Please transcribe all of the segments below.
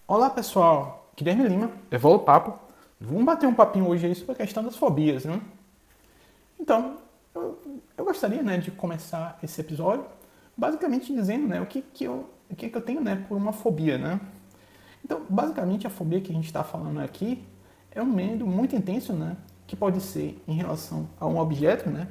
Olá pessoal, Guilherme Lima, Evolo Papo. Vamos bater um papinho hoje aí sobre a questão das fobias, né? Então, eu gostaria, né, de começar esse episódio basicamente dizendo, né, o que que eu tenho, né, por uma fobia, né? Então, basicamente a fobia que a gente está falando aqui é um medo muito intenso, né, que pode ser em relação a um objeto, né,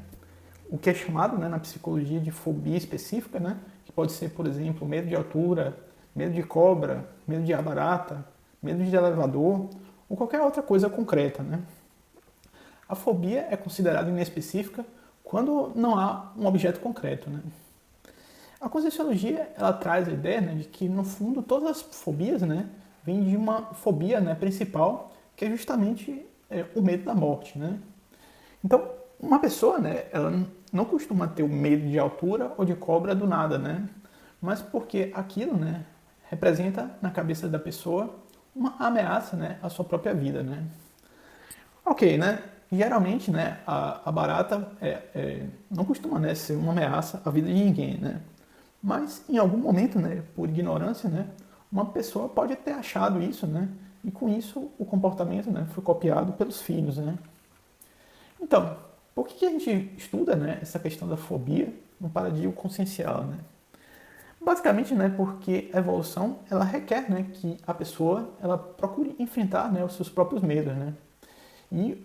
o que é chamado, né, na psicologia de fobia específica, né, que pode ser, por exemplo, medo de altura, medo de cobra, medo de barata, medo de elevador ou qualquer outra coisa concreta, né. A fobia é considerada inespecífica quando não há um objeto concreto, né. A Conscienciologia ela traz a ideia, né, de que no fundo todas as fobias, né, vêm de uma fobia, né, principal, que é justamente o medo da morte, né. Então, uma pessoa, né, ela não costuma ter o medo de altura ou de cobra do nada, né? Mas porque aquilo, né, representa na cabeça da pessoa uma ameaça, né, à sua própria vida, né? Ok, né? Geralmente, né, a barata não costuma, né, ser uma ameaça à vida de ninguém, né? Mas em algum momento, né, por ignorância, né, uma pessoa pode ter achado isso, né? E com isso o comportamento, né, foi copiado pelos filhos, né? Então, por que a gente estuda, né, essa questão da fobia no paradigma consciencial, né? Basicamente, né, porque a evolução ela requer, né, que a pessoa ela procure enfrentar, né, os seus próprios medos, né? E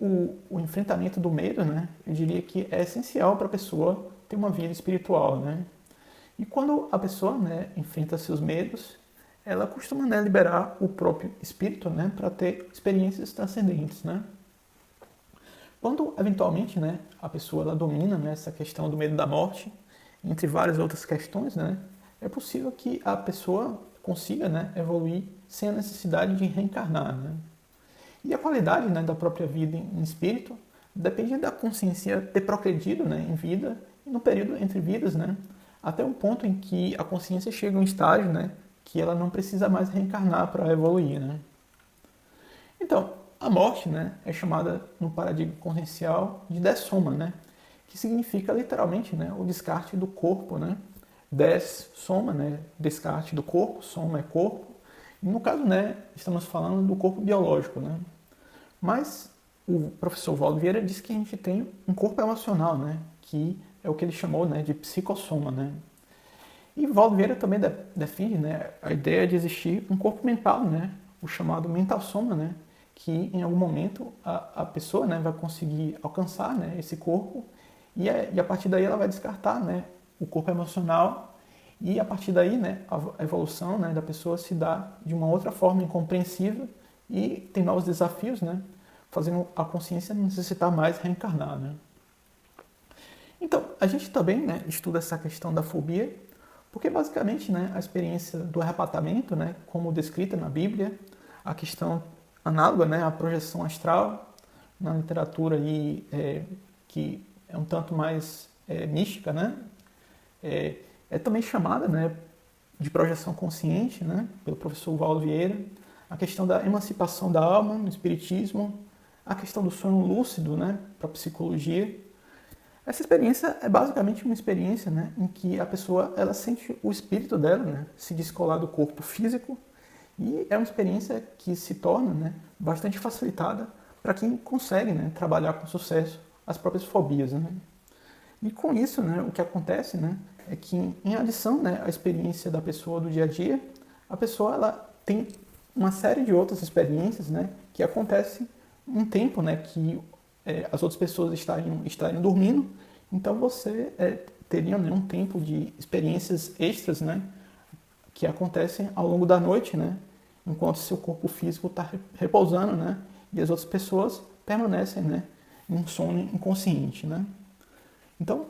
o enfrentamento do medo, né, eu diria que é essencial para a pessoa ter uma vida espiritual, né? E quando a pessoa, né, enfrenta seus medos, ela costuma, né, liberar o próprio espírito, né, para ter experiências transcendentes, né? Quando, eventualmente, né, a pessoa ela domina, né, essa questão do medo da morte, entre várias outras questões, né, é possível que a pessoa consiga, né, evoluir sem a necessidade de reencarnar, né? E a qualidade, né, da própria vida em espírito depende da consciência ter progredido, né, em vida e no período entre vidas, né, até um ponto em que a consciência chega a um estágio, né, que ela não precisa mais reencarnar para evoluir, né? Então, a morte, né, é chamada no paradigma consciencial de dessoma, né, que significa literalmente, né, o descarte do corpo, né? Des, soma, né, descarte do corpo, soma é corpo. E no caso, né, estamos falando do corpo biológico, né? Mas o professor Valdo Vieira disse que a gente tem um corpo emocional, né, que é o que ele chamou, né, de psicossoma, né? E Valdo Vieira também defende, né, a ideia de existir um corpo mental, né, o chamado mental soma, né, que em algum momento a pessoa, né, vai conseguir alcançar, né, esse corpo e a partir daí ela vai descartar, né, o corpo emocional e a partir daí, né, a evolução, né, da pessoa se dá de uma outra forma incompreensível e tem novos desafios, né, fazendo a consciência não necessitar mais reencarnar, né. Então, a gente também, né, estuda essa questão da fobia, porque basicamente, né, a experiência do arrebatamento, né, como descrita na Bíblia, a questão análoga, né, à projeção astral, na literatura aí, que é um tanto mais mística, né, é também chamada, né, de projeção consciente, né, pelo professor Valdo Vieira, a questão da emancipação da alma no espiritismo, a questão do sonho lúcido, né, para a psicologia. Essa experiência é basicamente uma experiência, né, em que a pessoa ela sente o espírito dela, né, se descolar do corpo físico e é uma experiência que se torna, né, bastante facilitada para quem consegue, né, trabalhar com sucesso as próprias fobias, né. E com isso, né, o que acontece, né, é que em adição, né, à experiência da pessoa do dia a dia, a pessoa ela tem uma série de outras experiências, né, que acontecem um tempo, né, que as outras pessoas estariam dormindo, então você teria, né, um tempo de experiências extras, né, que acontecem ao longo da noite, né, enquanto seu corpo físico está repousando, né, e as outras pessoas permanecem, né, em um sono inconsciente, né. Então,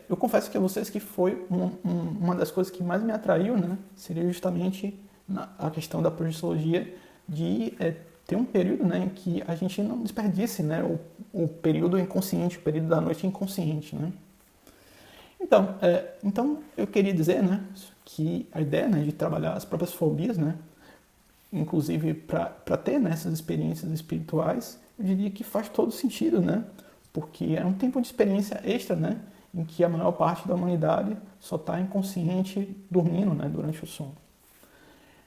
eu confesso que a vocês que foi uma das coisas que mais me atraiu, né, seria justamente a questão da projeciologia de ter um período, né, em que a gente não desperdice, né, o período inconsciente, o período da noite inconsciente, né. Então eu queria dizer, né, que a ideia, né, de trabalhar as próprias fobias, né, inclusive para ter, né, essas experiências espirituais, eu diria que faz todo sentido, né, porque é um tempo de experiência extra, né, em que a maior parte da humanidade só está inconsciente dormindo, né, durante o sono.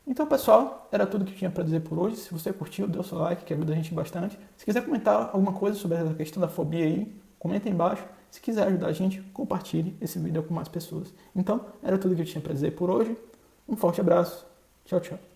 Então, pessoal, era tudo que eu tinha para dizer por hoje. Se você curtiu, dê o seu like, que ajuda a gente bastante. Se quiser comentar alguma coisa sobre essa questão da fobia aí, comenta aí embaixo. Se quiser ajudar a gente, compartilhe esse vídeo com mais pessoas. Então, era tudo que eu tinha para dizer por hoje. Um forte abraço. Tchau, tchau.